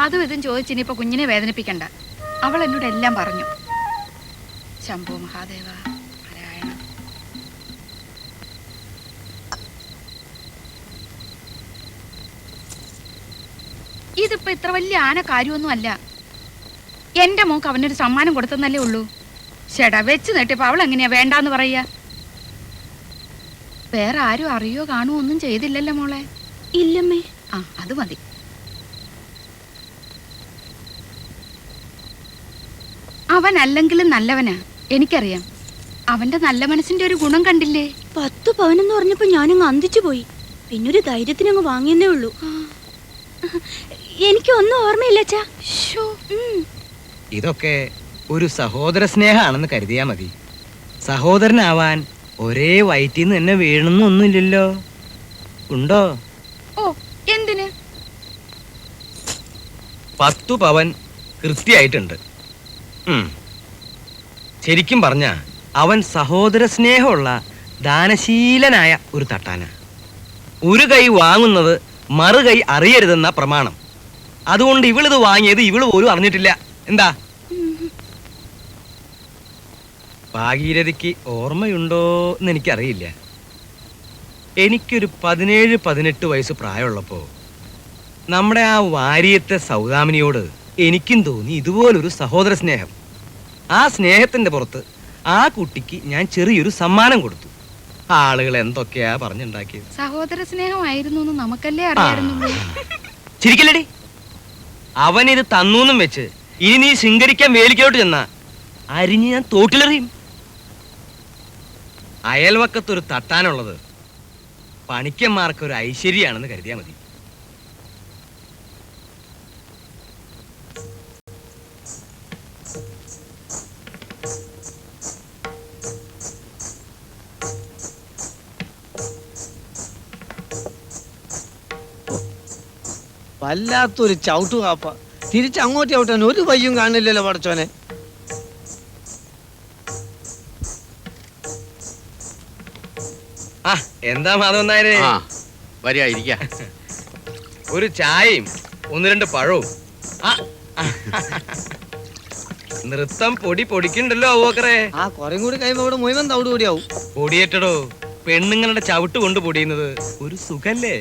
അതും ഇതും ചോദിച്ചിനിപ്പോ കുഞ്ഞിനെ വേദനിപ്പിക്കണ്ട. അവൾ എന്നോട് എല്ലാം പറഞ്ഞു. ശംഭോ മഹാദേവ നാരായണ. ഇതിപ്പോ ഇത്ര വലിയ ആന കാര്യമൊന്നും അല്ല. എന്റെ മോക്ക് അവനൊരു സമ്മാനം കൊടുത്തെന്നല്ലേ ഉള്ളൂ. ചേട്ടാ വെച്ച് നീട്ടിയപ്പോ അവൾ എങ്ങനെയാ വേണ്ടാന്ന് പറയാ? വേറെ ആരും അറിയോ കാണുവോ ഒന്നും ചെയ്തില്ലല്ലോ മോളെ? ഇല്ലമ്മേ. ആ അത് മതി. അവൻ അല്ലെങ്കിലും നല്ലവനാ, എനിക്കറിയാം. അവന്റെ നല്ല മനസ്സിന്റെ ഒരു ഗുണം കണ്ടില്ലേ? 10 പവനെന്ന് പറഞ്ഞപ്പോ ഞാനങ്ങ് അന്തിച്ചു പോയി. പിന്നൊരു ധൈര്യത്തിനങ്ങ് വാങ്ങിയെന്നേ ഉള്ളൂ. എനിക്കൊന്നും ഓർമ്മയില്ല അച്ഛാ. ഇതൊക്കെ ഒരു സഹോദര സ്നേഹമാണെന്ന് കരുതിയാ മതി. സഹോദരനാവാൻ ഒരേ വയറ്റിന്ന് തന്നെ വീഴണമെന്നൊന്നുമില്ലല്ലോ. ഉണ്ടോ? ഓ എന്തിന്? 10 പവൻ കൃത്യമായിട്ടുണ്ട്. ശരിക്കും പറഞ്ഞ അവൻ സഹോദര സ്നേഹമുള്ള ദാനശീലനായ ഒരു തട്ടാന. ഒരു കൈ വാങ്ങുന്നത് മറു കൈ അറിയരുതെന്ന പ്രമാണം. അതുകൊണ്ട് ഇവളിത് വാങ്ങിയത് ഇവള് പോലും അറിഞ്ഞിട്ടില്ല. എന്താ ഭാഗീരഥിക്ക് ഓർമ്മയുണ്ടോ എന്ന് എനിക്കറിയില്ല. എനിക്കൊരു 17-18 വയസ്സ് പ്രായമുള്ളപ്പോ നമ്മുടെ ആ വാര്യത്തെ സൗദാമിനിയോട് എനിക്കും തോന്നി ഇതുപോലൊരു സഹോദര സ്നേഹം. ആ സ്നേഹത്തിന്റെ പുറത്ത് ആ കുട്ടിക്ക് ഞാൻ ചെറിയൊരു സമ്മാനം കൊടുത്തു. ആളുകൾ എന്തൊക്കെയാ പറഞ്ഞുണ്ടാക്കിയത്. സഹോദര സ്നേഹമായിരുന്നു നമുക്കല്ലേ അറിയാറുള്ളൂ. ചിരിക്കല്ലടി. അവനിത് തന്നൂന്നും വെച്ച് ഇനി നീ ശൃംഗരിക്കാൻ വേലിക്കോട്ട് ചെന്ന അരിഞ്ഞ് ഞാൻ തോട്ടിലെറിയും. അയൽവക്കത്തൊരു തട്ടാനുള്ളത് പണിക്കന്മാർക്ക് ഒരു ഐശ്വര്യാണെന്ന് കരുതിയാ മതി. വല്ലാത്തൊരു ചവിട്ടു കാപ്പ. തിരിച്ചങ്ങോട്ട് ചവിട്ടാൻ ഒരു വയ്യും കാണില്ലല്ലോ പടച്ചോനെ. എന്താ മാധവൻ നായരെ? ഒരു ചായയും 1-2 പഴവും. നൃത്തം പൊടിക്കണ്ടല്ലോ അവക്കറേ. ആ കുറേ കൂടി കഴിയുമ്പോ ഇവിടെ മുഴുവൻ തവിട് കൂടിയാവും. പൊടിയേറ്റടോ. പെണ്ണുങ്ങളുടെ ചവിട്ട് കൊണ്ട് പൊടിയുന്നത് ഒരു സുഖല്ലേ?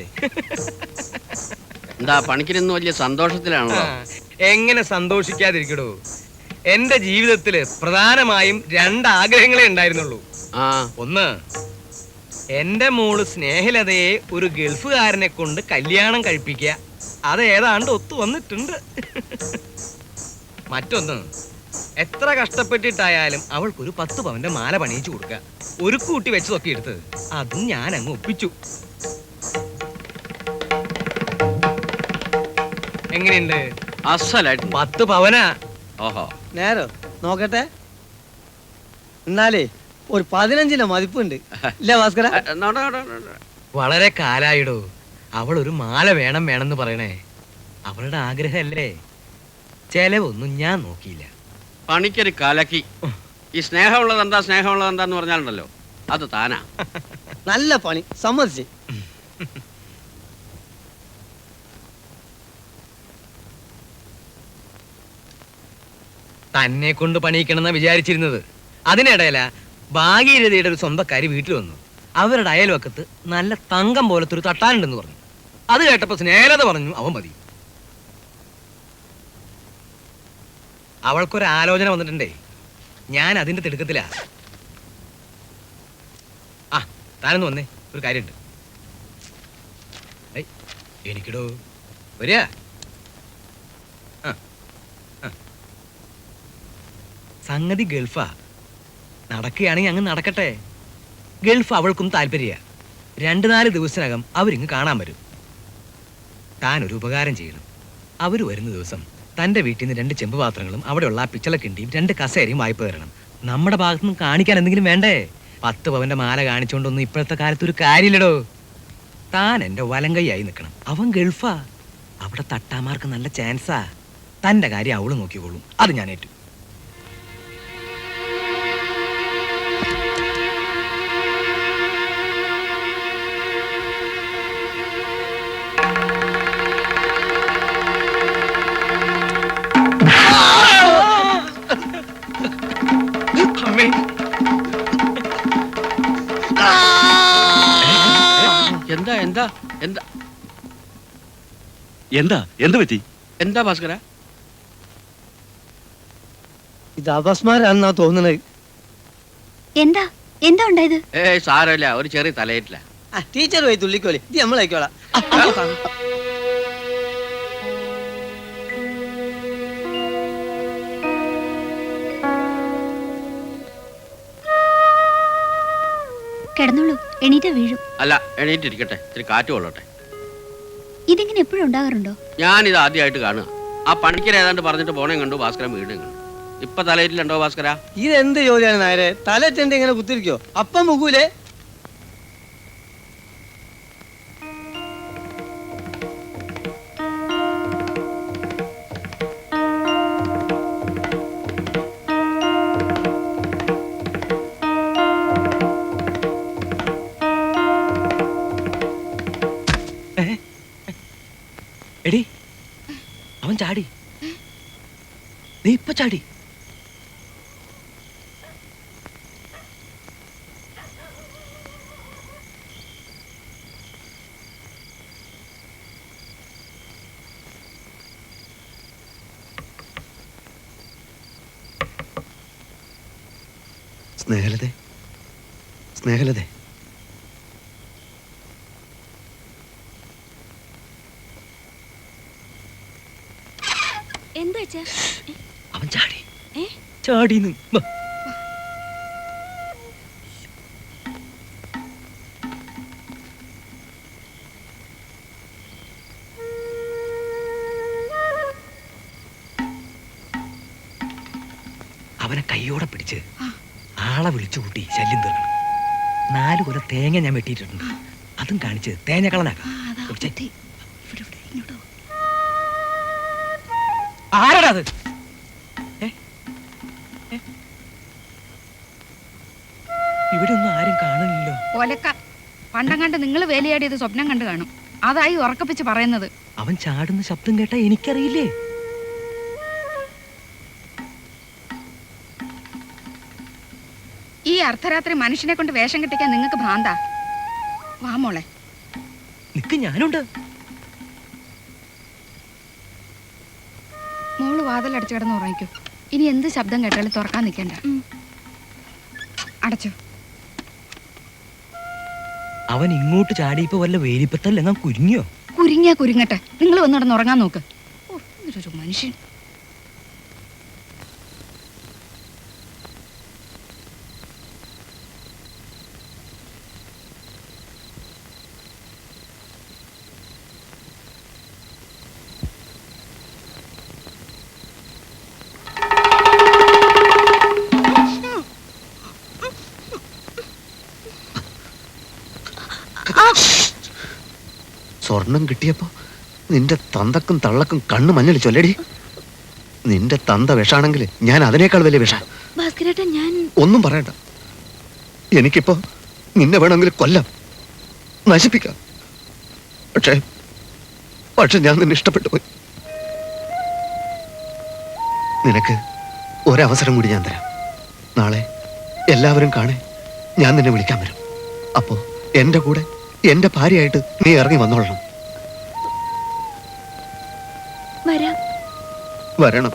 എന്താ പണിക്കിരുന്ന് വലിയ സന്തോഷത്തിലാണല്ലോ. എങ്ങനെ സന്തോഷിക്കാതിരിക്കടോ? എന്റെ ജീവിതത്തില് പ്രധാനമായും 2 ആഗ്രഹങ്ങളെ ഉണ്ടായിരുന്നുള്ളൂ. ഒന്ന്, എന്റെ മോള് സ്നേഹലതയെ ഒരു ഗൾഫുകാരനെ കൊണ്ട് കല്യാണം കഴിപ്പിക്കുക. അത് ഏതാണ്ട് ഒത്തു വന്നിട്ടുണ്ട്. മറ്റൊന്ന്, എത്ര കഷ്ടപ്പെട്ടിട്ടായാലും അവൾക്കൊരു 10 പവന്റെ മാല പണിയിച്ചു കൊടുക്കുക. ഒരു കൂട്ടി വെച്ചതൊക്കെ എടുത്ത് അതും ഞാൻ അങ്ങ് ഒപ്പിച്ചു. എങ്ങനെയുണ്ട്? അസലായിട്ട് 10 പവനാ. ഓഹോ, നേരോ നോക്കട്ടെ. എന്നാലേ ഒരു 15ന്റെ മതിപ്പുണ്ട്. ഇല്ല ഭാസ്കര? വളരെ കാലായിടോ അവൾ ഒരു മാല വേണമെന്ന് പറയണേ. അവളുടെ ആഗ്രഹമല്ലേ. ചെലവൊന്നും ഞാൻ നോക്കിയില്ല. പണിക്കൊരു കലക്കി. ഈ സ്നേഹമുള്ളതെന്താന്ന് പറഞ്ഞാലുണ്ടല്ലോ അത് താനാ. നല്ല പണി, സമ്മതിച്ച്. തന്നെ കൊണ്ട് പണിയിക്കണമെന്നാ വിചാരിച്ചിരുന്നത്. അതിനിടയില ഭാഗീരഥയുടെ ഒരു സ്വന്തക്കാരി വീട്ടിൽ വന്നു. അവരുടെ അയൽവക്കത്ത് നല്ല തങ്കം പോലത്തെ ഒരു തട്ടാനുണ്ടെന്ന് പറഞ്ഞു. അത് കേട്ടപ്പോ സ്നേഹത പറഞ്ഞു അവൻ മതി. അവൾക്കൊരു ആലോചന വന്നിട്ടുണ്ടേ. ഞാൻ അതിന്റെ തിടുക്കത്തിലാ. താനൊന്ന് വന്നേ, ഒരു കാര്യമുണ്ട്. എനിക്കിടോ വരിക. സംഗതി ഗൾഫാ. നടക്കുകയാണെങ്കിൽ അങ്ങ് നടക്കട്ടെ. ഗൾഫ് അവൾക്കും താല്പര്യ. 2-4 ദിവസത്തിനകം അവരിങ്ങ് കാണാൻ വരും. താനൊരു ഉപകാരം ചെയ്യണം. അവർ വരുന്ന ദിവസം തൻ്റെ വീട്ടിൽ നിന്ന് 2 ചെമ്പ് പാത്രങ്ങളും അവിടെയുള്ള ആ പിച്ചളക്കിണ്ടിയും 2 കസേരയും വായ്പ തരണം. നമ്മുടെ ഭാഗത്തുനിന്ന് കാണിക്കാൻ എന്തെങ്കിലും വേണ്ടേ? 10 പവന്റെ മാല കാണിച്ചുകൊണ്ടൊന്നും ഇപ്പോഴത്തെ കാലത്ത് ഒരു കാര്യമില്ലടോ. താൻ എൻ്റെ വലങ്കൈയായി നിൽക്കണം. അവൻ ഗൾഫാ. അവിടെ തട്ടാമാർക്ക് നല്ല ചാൻസാ. തൻ്റെ കാര്യം അവള് നോക്കിക്കോളും. അത് ഞാൻ ഏറ്റു. എന്താ എന്താ എന്താ എന്താ എന്ത് പറ്റി? എന്താ ഭാസ്കര? ഇത് അപസ്മാരാണെന്നാ തോന്നണത്. എന്താ എന്താ ഉണ്ടായത്? സാരമില്ല, ഒരു ചെറിയ തലയിട്ടില്ല. ടീച്ചർ പോയി തുള്ളിക്കോളി, ഇത് നമ്മളായിക്കോളാം. കിടന്നോളൂ, എണീറ്റ് വീഴും. അല്ല, എണീറ്റിരിക്കട്ടെ, ഇത്തിരി കാറ്റ് കൊള്ളട്ടെ. ഇതിങ്ങനെ എപ്പോഴും ഉണ്ടാകാറുണ്ടോ? ഞാനിത് ആദ്യമായിട്ട് കാണുക. ആ പണിക്കർ ഏതാണ്ട് പറഞ്ഞിട്ട് പോണേ കണ്ടു, ഭാസ്കരൻ വീടും കണ്ടു. ഇപ്പൊ തലയിട്ടിലുണ്ടോ ഭാസ്കര? ഇതെന്ത് ജോലിയാണ് നായരെ? തലച്ചെണ്ട് ഇങ്ങനെ കുത്തിരിക്കോ? അപ്പം മുകൂലേ? എടി, അവൻ ചാടി. നീ ഇപ്പൊ ചാടി. സ്നേഹലതേ, സ്നേഹലതേ, എന്താ വെച്ചാ? അവൻ ചാടി. ഏ? ചാടിന്ന്. അവനെ കൈയോടെ പിടിച്ച് ആളെ വിളിച്ചു കൂട്ടി ശല്യം തീർക്കണം. 4 കുല തേങ്ങ ഞാൻ വെട്ടിയിട്ടുണ്ട്. അതും കാണിച്ച് തേങ്ങ ആരടാ അത്? ഇവിടെ ഒന്നും ആരും കാണുന്നില്ലല്ലോ. ഒലക്ക പണ്ടം കണ്ട് നിങ്ങൾ വേലയാടിയത് സ്വപ്നം കണ്ടു കാണും. അതായി ഉറക്കപ്പിച്ച് പറയുന്നത്. അവൻ ചാടുന്ന ശബ്ദം കേട്ടാ എനിക്കറിയില്ലേ? ഈ അർദ്ധരാത്രി മനുഷ്യനെ കൊണ്ട് വേഷം കെട്ടിക്കാൻ നിങ്ങൾക്ക് ഭ്രാന്താ. വാ മോളെ. നിക്ക്, ഞാനുണ്ട്. മോള് വാതിലടച്ചു കിടന്ന് ഉറങ്ങിക്കോ. ഇനി എന്ത് ശബ്ദം കേട്ടാലും തുറക്കാൻ നിൽക്കണ്ട. അടച്ചോ. അവൻ ഇങ്ങോട്ട് ചാടിയപ്പോ വല്ല വേലിപ്പത്തല്ല ഞാൻ കുരുങ്ങിയോ? കുരുങ്ങിയാ കുരുങ്ങട്ടെ. നിങ്ങൾ വന്നിടന്ന് ഉറങ്ങാൻ നോക്ക്. ഓ, ഇതൊരു മനുഷ്യൻ. സ്വർണം കിട്ടിയപ്പോ നിന്റെ തന്തക്കും തള്ളക്കും കണ്ണു മഞ്ഞൾ ചൊല്ലടി. നിന്റെ തന്ത വിഷാണെങ്കിൽ ഞാൻ അതിനേക്കാൾ വലിയ വിഷ. ഭാസ്കരേട്ടാ, ഞാൻ ഒന്നും പറയണ്ട. എനിക്കിപ്പോ നിന്നെ വേണമെങ്കിൽ കൊല്ലാം, നശിപ്പിക്കാം. പക്ഷെ ഞാൻ നിന്നെ ഇഷ്ടപ്പെട്ടു പോയി. നിനക്ക് ഒരവസരം കൂടി ഞാൻ തരാം. നാളെ എല്ലാവരും കാണേ ഞാൻ നിന്നെ വിളിക്കാൻ വരും. അപ്പോ എന്റെ കൂടെ എന്റെ ഭാര്യയായിട്ട് നീ ഇറങ്ങി വന്നോളണം. വരണം.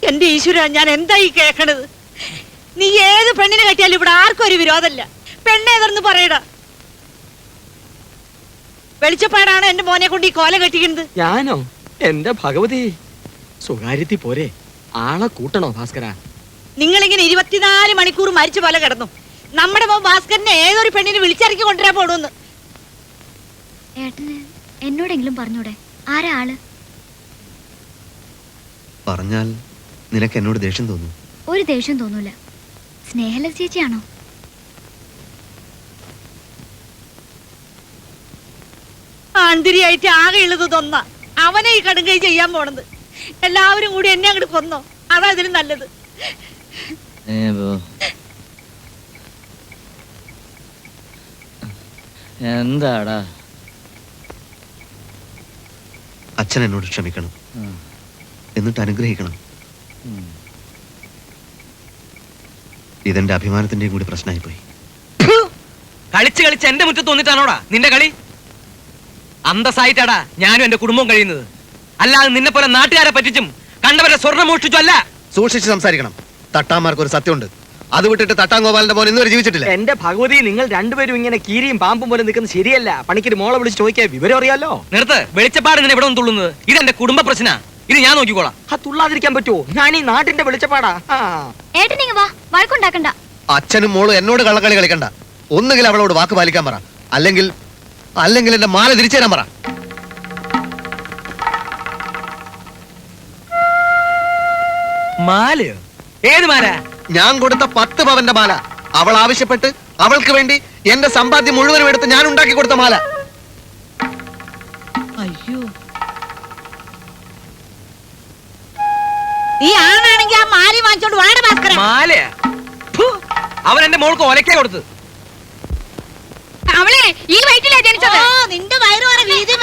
എന്റെ ഈശ്വര, ഞാൻ എന്തായി കേക്കണത്? നീ ഏത് പെണ്ണിനെ കെട്ടിയാലും ഇവിടെ ആർക്കും ഒരു വിരോധമല്ല. പെണ്ണേതെന്ന് പറയടാ. വെളിച്ചപ്പാടാണ് എന്റെ മോനെ കൊണ്ട് ഈ കോല കെട്ടിക്കുന്നത്. ഞാനോ? എന്റെ ഭഗവതി, സ്വകാര്യത്തി പോരെ, ആളെ കൂട്ടണോ ഭാസ്കര? നിങ്ങളിങ്ങനെ 24 മണിക്കൂർ മരിച്ച പോലെ കിടന്നു. നമ്മുടെ മോൻ ഭാസ്കരനെ ഏതൊരു പെണ്ണിനെ വിളിച്ചിറക്കി കൊണ്ടുവരാൻ പോണെന്ന്. ഏട്ടന് എന്നോടെങ്കിലും പറഞ്ഞൂടെ? ആരാ ആള്? പറഞ്ഞാൽ നിനക്ക് എന്നോട് ദേഷ്യം തോന്നും. ഒരു ദേഷ്യം തോന്നൂല. സ്നേഹലത ചേച്ചിയാണോ? ആന്തരിയായിട്ട് ആകെ ഉള്ളത് തൊന്ന. അവനെ ഈ കടുങ്കൈ ചെയ്യാൻ പോണത്. എല്ലാവരും കൂടി എന്നെ അങ്ങോട്ട് കൊന്നോ, അതാ ഇതിന് നല്ലത്. എന്താടാ? അച്ഛൻ എന്നോട് ക്ഷമിക്കണം, എന്നിട്ട് അനുഗ്രഹിക്കണം. ഇതെന്റെ അഭിമാനത്തിന്റെയും കൂടി പ്രശ്നമായി പോയി. കളിച്ച് കളിച്ച് എന്റെ മുറ്റത്ത് വന്നിട്ടാണോടാ നിന്റെ കളി? അന്തസ്സായിട്ടാടാ ഞാനും എന്റെ കുടുംബവും കഴിയുന്നത്. അല്ലാതെ നിന്നെ പോലെ നാട്ടുകാരെ പറ്റിച്ചും കണ്ടവരെ സ്വർണ്ണം മോഷ്ടിച്ചു അല്ല. സൂക്ഷിച്ച് സംസാരിക്കണം. തട്ടാമാർക്ക് ഒരു സത്യമുണ്ട്. അത് വിട്ടിട്ട് തട്ടാൻ ഗോപാലന്റെ മോൻ ഇന്നുവരെ ജീവിച്ചിട്ടില്ല. എന്റെ ഭഗവതി, നിങ്ങൾ രണ്ടുപേരും ഇങ്ങനെ കീരിയും പാമ്പും പോലെ നിൽക്കുന്നത് ശരിയല്ല. പണിക്കൊരു മോളെ വിളിച്ച് ചോദിക്കാൻ വിവരം അറിയാലോ. നിർത്ത്. വെളിച്ചപ്പാട് നിന്നെ ഇവിടെ തുള്ളുന്നത് ഇതെന്റെ കുടുംബ പ്രശ്ന. ഇത് ഞാൻ നോക്കിക്കോളാം. ആ തുള്ളാതിരിക്കാൻ പറ്റുമോ? ഞാൻ ഈ നാട്ടിന്റെ വെളിച്ചപ്പാടാ. ഏട്ടനിങ്ങ വാ, വഴക്കുണ്ടാക്കണ്ട. അച്ഛനും മോളും എന്നോട് കള്ളക്കളി കളിക്കണ്ട. ഒന്നുകിൽ അവളോട് വാക്ക് പാലിക്കാൻ പറ, അല്ലെങ്കിൽ എന്റെ മാല തിരിച്ചു തരാൻ പറ. മാലയോ? ഏത് മാല? ഞാൻ കൊടുത്ത 10 പവന്റെ മാല. അവൾ ആവശ്യപ്പെട്ട് അവൾക്ക് വേണ്ടി എന്റെ സമ്പാദ്യം മുഴുവനും എടുത്ത് ഞാൻ ഉണ്ടാക്കി കൊടുത്ത മാല. അയ്യോ, നീ ആണാണെങ്കിൽ ആ മാലി വാങ്ങിച്ചോണ്ട് വാട ഭാസ്കര. മാലയാ? അവൻ എന്റെ മോൾക്ക് ഒലക്കാ കൊടുത്ത്. അവളെ ഈ വയറ്റിലാ ജനിച്ചത്. നിന്റെ വയറ് വരെ വീതി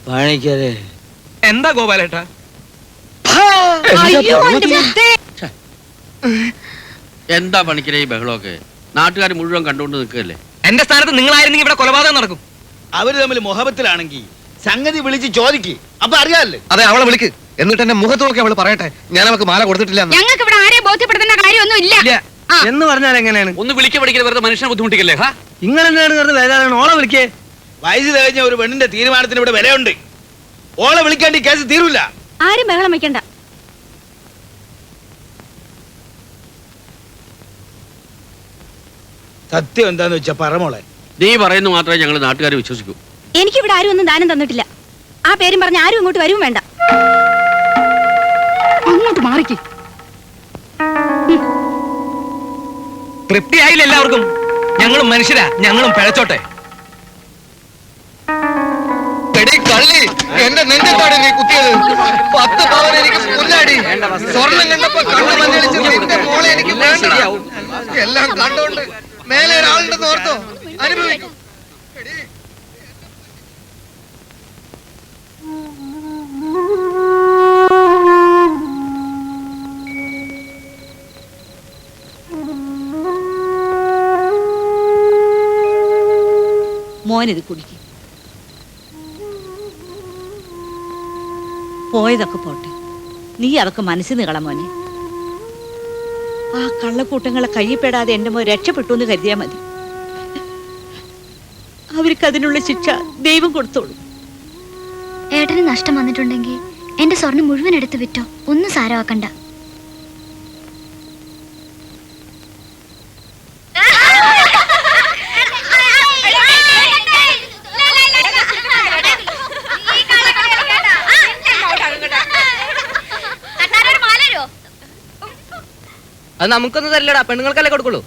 പണിക്കരെ എന്താ ഗോപാലേട്ടാ? എന്താ പണിക്കരെ ഈ ബഹളമൊക്കെ? നാട്ടുകാർ മുഴുവൻ കണ്ടുകൊണ്ട് നിൽക്കുകയല്ലേ. എന്റെ സ്ഥാനത്ത് നിങ്ങളായിരുന്നെങ്കിൽ ഇവിടെ കൊലപാതകം നടക്കും. അവര് തമ്മിൽ മുഹബത്തിലാണെങ്കിൽ സംഗതി വിളിച്ച് ചോദിക്ക്, അപ്പൊ അറിയാല്ലേ. അതെ, അവളെ വിളിക്ക്. എന്നിട്ട് എന്നെ മുഖത്ത് നോക്കി അവള് പറയട്ടെ ഞാൻ അവൾക്ക് മാല കൊടുത്തിട്ടില്ല. ഞങ്ങൾക്ക് ഇവിടെ ആരെയും ബോധ്യപ്പെടുത്തേണ്ട കാര്യമൊന്നും ഇല്ല. എന്ന് പറഞ്ഞാൽ എങ്ങനെയാണ്? ഒന്ന് വിളിக்க പഠിക്കരുത്, വെറുതെ മനുഷ്യനെ ബുദ്ധിമുട്ടിക്കല്ലേ. ഇങ്ങളെന്താണ് വേദാണ്? ഓളെ വിളിക്കേ. വയസ്സ് കഴിഞ്ഞ ഒരു പെണ്ണിന്റെ തീരുമാനത്തിന് ഇവിടെ വിലയുണ്ട്. ഓളെ വിളിക്കാണ്ട് ഈ കേസ് തീരൂല. ആരും ബഹളം വെക്കണ്ട. സത്യം എന്താന്ന് വെച്ചാ പറമോളെ. നീ പറയുന്നു മാത്രമേ ഞങ്ങൾ നാട്ടുകാർ വിശ്വസിക്കൂ. എനിക്കിവിടെ ആരും ഒന്നും ദാനം തന്നിട്ടില്ല. ആ പേരും പറഞ്ഞ് ആരും ഇങ്ങോട്ട് വരും വേണ്ട. അങ്ങോട്ട് മാറിക്ക്. തൃപ്തിയായില്ല എല്ലാവർക്കും? ഞങ്ങളും മനുഷ്യരാ, ഞങ്ങളും പിഴച്ചോട്ടെ. കള്ളി എന്റെ നെഞ്ചത്താണ് നീ കുത്തിയത്. 10 പവൻ എനിക്ക് പുല്ലാടി. സ്വർണം കണ്ടപ്പോ കണ്ണു മഞ്ഞളിച്ച് നിന്റെ മോളെ എനിക്ക് വേണ്ടടാ. എല്ലാം കണ്ടോണ്ട് മേലെ ഒരാളുണ്ടെന്ന് ഓർത്തോ? അനുഭവിക്കും. മോനിത് കുടിക്കും. പോയതൊക്കെ പോട്ടെ, നീ അതൊക്കെ മനസ്സിൽ നികള മോനെ. ആ കള്ളക്കൂട്ടങ്ങളെ കയ്യിൽപ്പെടാതെ എന്റെ മോൻ രക്ഷപ്പെട്ടു എന്ന് കരുതിയാ മതി. അവർക്ക് അതിനുള്ള ശിക്ഷ ദൈവം കൊടുത്തോളൂ. ഏട്ടന് നഷ്ടം വന്നിട്ടുണ്ടെങ്കിൽ എന്റെ സ്വർണം മുഴുവൻ എടുത്ത് വിറ്റോ, ഒന്നും സാരമാക്കണ്ട. അത് നമുക്കൊന്നും തരില്ലടാ, പെണ്ണുങ്ങൾക്കല്ലേ കൊടുക്കുള്ളൂ.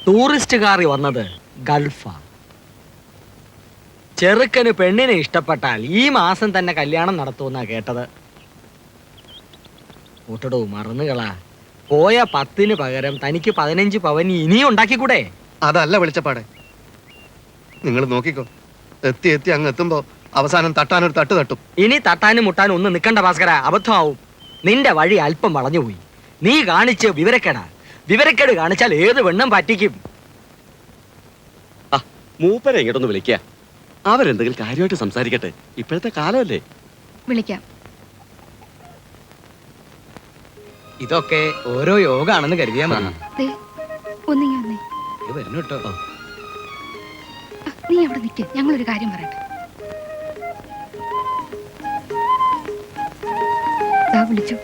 ടൂറിസ്റ്റ് കാറി വന്നത് ഗൾഫാ. ചെറുക്കന് പെണ്ണിനെ ഇഷ്ടപ്പെട്ടാൽ ഈ മാസം തന്നെ കല്യാണം നടത്തുമെന്നാ കേട്ടത്. കൂട്ടടോ മറന്നുകളാ. പോയ 10 പകരം തനിക്ക് 15 പവൻ ഇനിയും ഉണ്ടാക്കിക്കൂടെ? അതല്ല വെളിച്ചപ്പാടെ, നിങ്ങൾ നോക്കിക്കോ. എത്തി എത്തി അങ്ങ് എത്തുമ്പോ അവസാനം തട്ടാനൊരു തട്ട് തട്ടും. ഇനി തട്ടാനും മുട്ടാനും ഒന്നും നിൽക്കണ്ട ഭാസ്കര, അബദ്ധമാവും. നിന്റെ വഴി അല്പം വളഞ്ഞുപോയി. നീ കാണിച്ച് വിവരക്കേടാ. വിവരക്കേട് കാണിച്ചാൽ ഏത് വെണ്ണം പറ്റിക്കും. മൂപ്പരെ ഇങ്ങോട്ടൊന്ന് വിളിക്കുക. അവരെന്തെങ്കിലും കാര്യമായിട്ട് സംസാരിക്കട്ടെ. ഇപ്പോഴത്തെ കാലമല്ലേ. വിളിക്കാം. ഇതൊക്കെ ഓരോ യോഗാണെന്ന് കരുതിയാ മതി. ദേ, ഒന്നിങ്ങി വന്നേ. ഇത് വരുന്നു കേട്ടോ. നീ അവിടെ നിൽക്ക്, ഞങ്ങളൊരു കാര്യം പറയട്ടെ. ദാ വിളിച്ചു.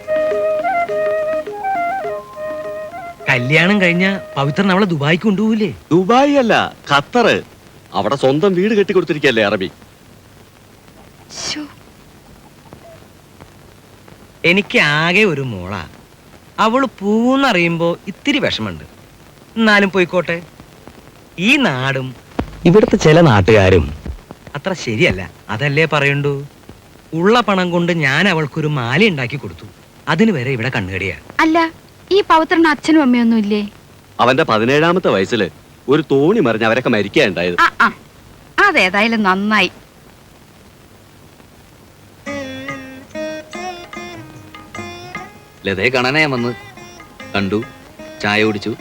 കല്യാണം കഴിഞ്ഞ പവിത്രൻ അവളെ ദുബായിക്ക് കൊണ്ടുപോകില്ലേ? ദുബായ് അല്ല, ഖത്തർ. അവിടെ സ്വന്തം വീട് കെട്ടിക്കൊടുത്തിരിക്കല്ലേ അറബി. ശ്ശോ, എനിക്ക് ആകെ ഒരു മോളാ. അവള് പൂന്നറിയുമ്പോ ഇത്തിരി വിഷമുണ്ട്. എന്നാലും പോയിക്കോട്ടെ. ഈ നാടും ഇവിടുത്തെ ചില നാട്ടുകാരും അത്ര ശരിയല്ല. അതല്ലേ പറയണ്ടു. ഉള്ള പണം കൊണ്ട് ഞാൻ അവൾക്കൊരു മാല ഉണ്ടാക്കി കൊടുത്തു. അതിന് വരെ ഇവിടെ കണ്ണുകടിയാ. അല്ല, ഈ പവിത്രന് അച്ഛനും അമ്മയൊന്നും ഇല്ലേ? അവന്റെ 17ാമത്തെ വയസ്സിൽ ഒരു തോണി മറിഞ്ഞ് അവരൊക്കെ മരിക്കുകയുണ്ടായത്. അതേതായാലും നന്നായി. ലതയെ കാണാനാ ഞാൻ വന്നത്. കണ്ടു, ചായ കുടിച്ചു.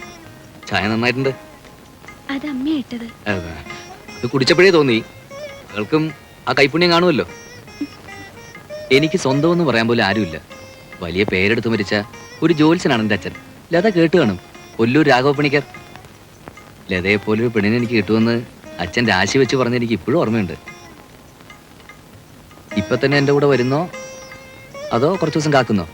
ചായ നന്നായിട്ടുണ്ട്. അത് അമ്മ ഇട്ടത്. ഇത് കുടിച്ചപ്പോഴേ തോന്നി അവൾക്കും ആ കൈപ്പുണ്യം കാണുമല്ലോ. എനിക്ക് സ്വന്തമെന്ന് പറയാൻ പോലും ആരുമില്ല. വലിയ പേരെടുത്ത് മരിച്ച ഒരു ജോത്സ്യനാണ് എൻ്റെ അച്ഛൻ. ലത കേട്ട് കാണും, കൊല്ലൂർ രാഘവ പണിക്കർ. ലതയെ പോലൊരു പെണ്ണിനെ എനിക്ക് കിട്ടുമെന്ന് അച്ഛൻ രാശി വെച്ച് പറഞ്ഞ് എനിക്ക് ഇപ്പോഴും ഓർമ്മയുണ്ട്. ഇപ്പൊ തന്നെ എൻ്റെ കൂടെ വരുന്നോ അതോ കുറച്ച് ദിവസം കാക്കുന്നോ?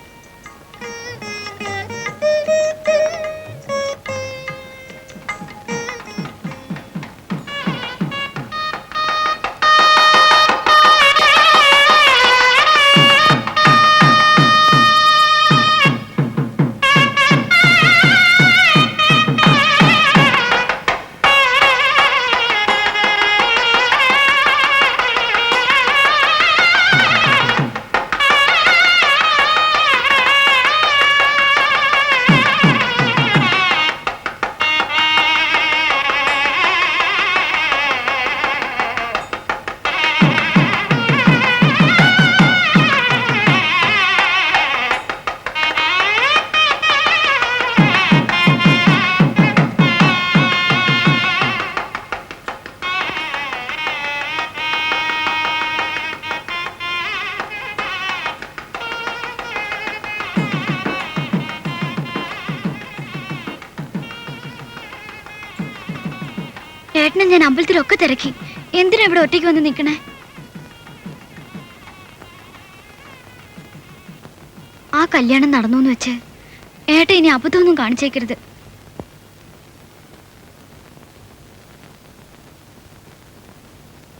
ഏട്ടനെ ഞാൻ അമ്പലത്തിലൊക്കെ തിരക്കി. എന്തിനാ ഇവിടെ ഒറ്റയ്ക്ക് വന്ന് നിൽക്കണേ? ആ കല്യാണം നടന്നു എന്ന് വെച്ച് ഏട്ടൻ ഇനി അബദ്ധമൊന്നും കാണിച്ചേക്കരുത്.